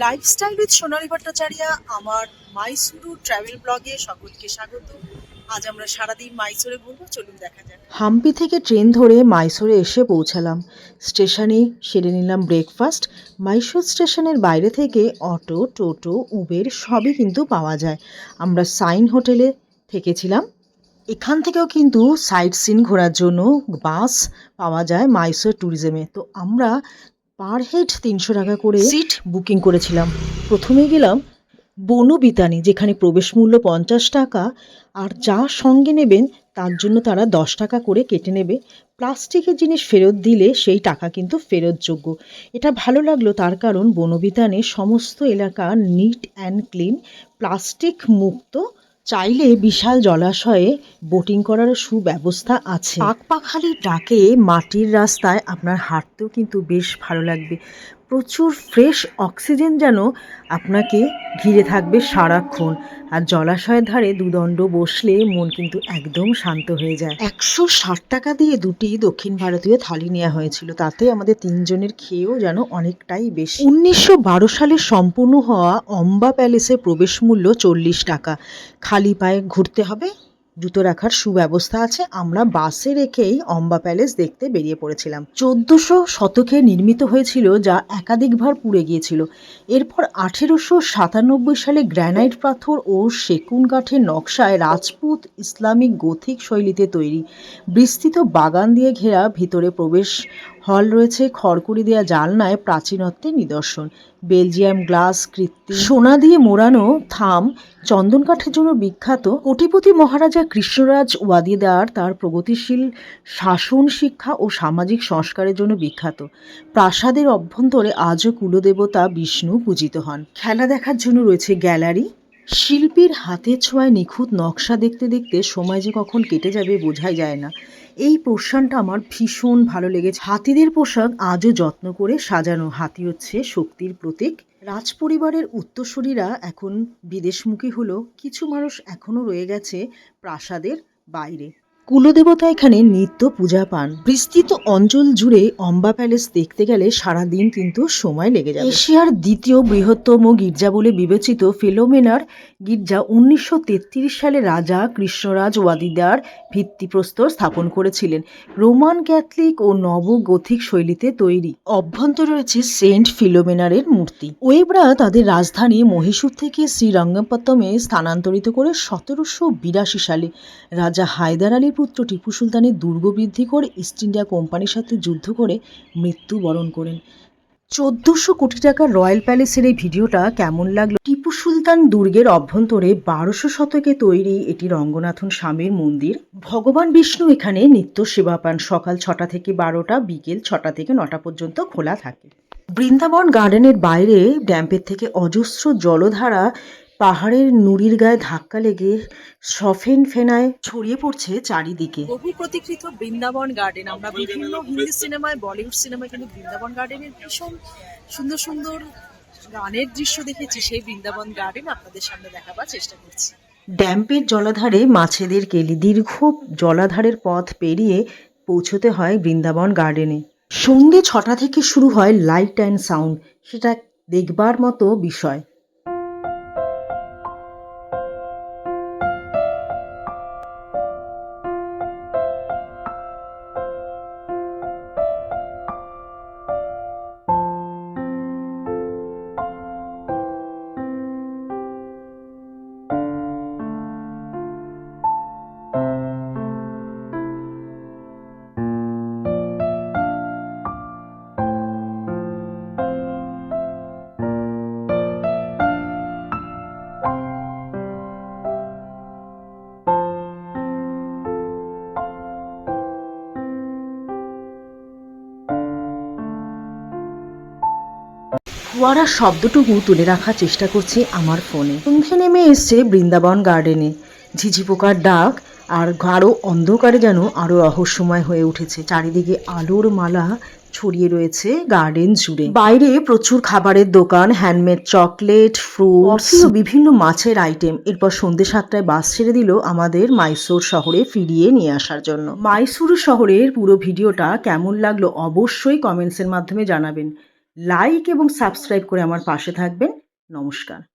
Lifestyle with সোনালী ভট্টাচার্যা আমার Mysuru travel ব্লগে সকলকে স্বাগত। আজ আমরা সারাদিন মাইসোরে ঘুরবো, চলুন দেখা যাক। হাম্পি থেকে ট্রেন ধরে মাইসোরে এসে পৌঁছালাম। স্টেশনে সেরে নিলাম ব্রেকফাস্ট। মাইসোর স্টেশনের বাইরে থেকে অটো, টোটো, উবের সবই কিন্তু পাওয়া যায়। আমরা সাইন হোটেলে থেকেছিলাম। এখান থেকেও কিন্তু সাইট সিন ঘোরার জন্য বাস পাওয়া যায় মাইসোর ট্যুরিজমে। তো আমরা পার হেড ৩০০ টাকা করে সিট বুকিং করেছিলাম। প্রথমে গেলাম বনবিতানে, যেখানে প্রবেশ মূল্য ৫০ টাকা, আর যা সঙ্গে নেবেন তার জন্য তারা ১০ টাকা করে কেটে নেবে। প্লাস্টিকের জিনিস ফেরত দিলে সেই টাকা কিন্তু ফেরতযোগ্য। এটা ভালো লাগলো, তার কারণ বনবিতানে সমস্ত এলাকা নিট অ্যান্ড ক্লিন, প্লাস্টিক মুক্ত। চাইলে বিশাল জলাশয়ে বোটিং করারও সুব্যবস্থা আছে। পাখপাখালির ডাকে মাটির রাস্তায় আপনার হাঁটতেও কিন্তু বেশ ভালো লাগবে। প্রচুর ফ্রেশ অক্সিজেন যেন আপনাকে ঘিরে থাকবে সারাক্ষণ। আর জলাশয়ের ধারে দুদণ্ড বসলে মন কিন্তু একদম শান্ত হয়ে যায়। ১৬০ টাকা দিয়ে দুটি দক্ষিণ ভারতীয় থালি নেওয়া হয়েছিল, তাতে আমাদের ৩ জনের খেয়েও যেন অনেকটাই বেশি। ১৯১২ সালে সম্পূর্ণ হওয়া অম্বা প্যালেসের প্রবেশ মূল্য ৪০ টাকা। খালি পায়ে ঘুরতে হবে, জুতো রাখার সুব্যবস্থা আছে। আমরা বাসে রেখেই অম্বা প্যালেস দেখতে বেরিয়ে পড়েছিলাম। ১৪০০ শতকে নির্মিত হয়েছিল, যা একাধিকবার পুড়ে গিয়েছিল। এরপর ১৮৯৭ সালে গ্র্যানাইট পাথর ও সেগুন কাঠের নকশায় রাজপুত ইসলামিক গথিক শৈলীতে তৈরি। বিস্তৃত বাগান দিয়ে ঘেরা ভিতরে প্রবেশ হল রয়েছে। খড়কুড়ি দেওয়া জানলায় প্রাচীনত্বের নিদর্শন। বেলজিয়াম গ্লাস, কৃত্রিম সোনা দিয়ে মোড়ানো থাম চন্দন কাঠের জন্য বিখ্যাত। কোটিপতি মহারাজা কৃষ্ণরাজ ওয়াদিদার তার প্রগতিশীল শাসন, শিক্ষা ও সামাজিক সংস্কারের জন্য বিখ্যাত। প্রাসাদের অভ্যন্তরে আজও কুলদেবতা বিষ্ণু পূজিত হন। খেলা দেখার জন্য রয়েছে গ্যালারি। শিল্পীর হাতের ছোঁয়ায় নিখুঁত নকশা দেখতে দেখতে সময় যে কখন কেটে যাবে বোঝাই যায় না। এই পোর্শনটা আমার ভীষণ ভালো লেগেছে। হাতিদের পোশাক আজও যত্ন করে সাজানো। হাতি হচ্ছে শক্তির প্রতীক। রাজপরিবারের উত্তরসূরিরা এখন বিদেশমুখী হলো, কিছু মানুষ এখনও রয়ে গেছে প্রাসাদের বাইরে। কুলদেবতা এখানে নিত্য পূজা পান। বিস্তৃত অঞ্চল জুড়ে অম্বা প্যালেস দেখতে গেলে সারাদিন কিন্তু সময় লেগে যাবে। এশিয়ার দ্বিতীয় বৃহত্তম গির্জা বলে বিবেচিত ফিলোমেনার গির্জা ১৯৩৩ সালে রাজা কৃষ্ণরাজ ওয়াদিদার ভিত্তিপ্রস্তর স্থাপন করেছিলেন। রোমান ক্যাথলিক ও নবগথিক শৈলীতে তৈরি। অভ্যন্তরে রয়েছে সেন্ট ফিলোমেনারের মূর্তি। ওয়েবরা তাদের রাজধানী মহীশূর থেকে শ্রীরঙ্গপত্তমে স্থানান্তরিত করে ১৭৮২ সালে রাজা হায়দার আলীর পুত্র টিপু সুলতানের দুর্গ বৃদ্ধি করে ইস্ট ইন্ডিয়া কোম্পানির সাথে যুদ্ধ করে মৃত্যুবরণ করেন। ১৪০০ কোটি টাকার রয়্যাল প্যালেসের এই ভিডিওটা কেমন লাগলো? টিপু সুলতান দুর্গের অভ্যন্তরে ১২০০ শতকে তৈরি এটি রঙ্গনাথন স্বামীর মন্দির। ভগবান বিষ্ণু এখানে নিত্য সেবা পান। সকাল ৬টা থেকে ১২টা, বিকেল 6টা থেকে 9টা পর্যন্ত খোলা থাকে। বৃন্দাবন গার্ডেনের বাইরে ড্যাম্পের থেকে অজস্র জলধারা পাহাড়ের নুড়ির গায়ে ধাক্কা লেগে সফেন ফেনায় ছড়িয়ে পড়ছে চারিদিকে। বহু প্রতীকৃত বৃন্দাবন গার্ডেন, আমরা বিভিন্ন হিন্দি সিনেমায়, বলিউড সিনেমায় কিন্তু বৃন্দাবন গার্ডেনের ভীষণ সুন্দর সুন্দর গানের দৃশ্য দেখেছি। সেই বৃন্দাবন গার্ডেন আপনাদের সামনে দেখাবার চেষ্টা করছি। ড্যাম্পের জলাধারে মাছেদের কেলি। দীর্ঘ জলাধারের পথ পেরিয়ে পৌঁছতে হয় বৃন্দাবন গার্ডেনে। সন্ধ্যে 6টা থেকে শুরু হয় লাইট অ্যান্ড সাউন্ড, সেটা দেখবার মতো বিষয়। ফোয়ারার শব্দটুকু তুলে রাখার চেষ্টা করছি আমার ফোনে। সন্ধে নেমে এসছে বৃন্দাবন গার্ডেনে। ঝিঝি পোকার ডাক আর গাঢ় অন্ধকারে যেন আরো রহস্যময় হয়ে উঠেছে। চারিদিকে আলোর মালা ছড়িয়ে রয়েছে গার্ডেন জুড়ে। বাইরে প্রচুর খাবারের দোকান, হ্যান্ডমেড চকলেট, ফ্রুটস ও বিভিন্ন মাছের আইটেম। এরপর সন্ধ্যে 7টায় বাস ছেড়ে দিল আমাদের মাইসোর শহরে ফিরিয়ে নিয়ে আসার জন্য। মাইসোর শহরের পুরো ভিডিওটা কেমন লাগলো অবশ্যই কমেন্টসের মাধ্যমে জানাবেন। লাইক এবং সাবস্ক্রাইব করে আমার পাশে থাকবেন। নমস্কার।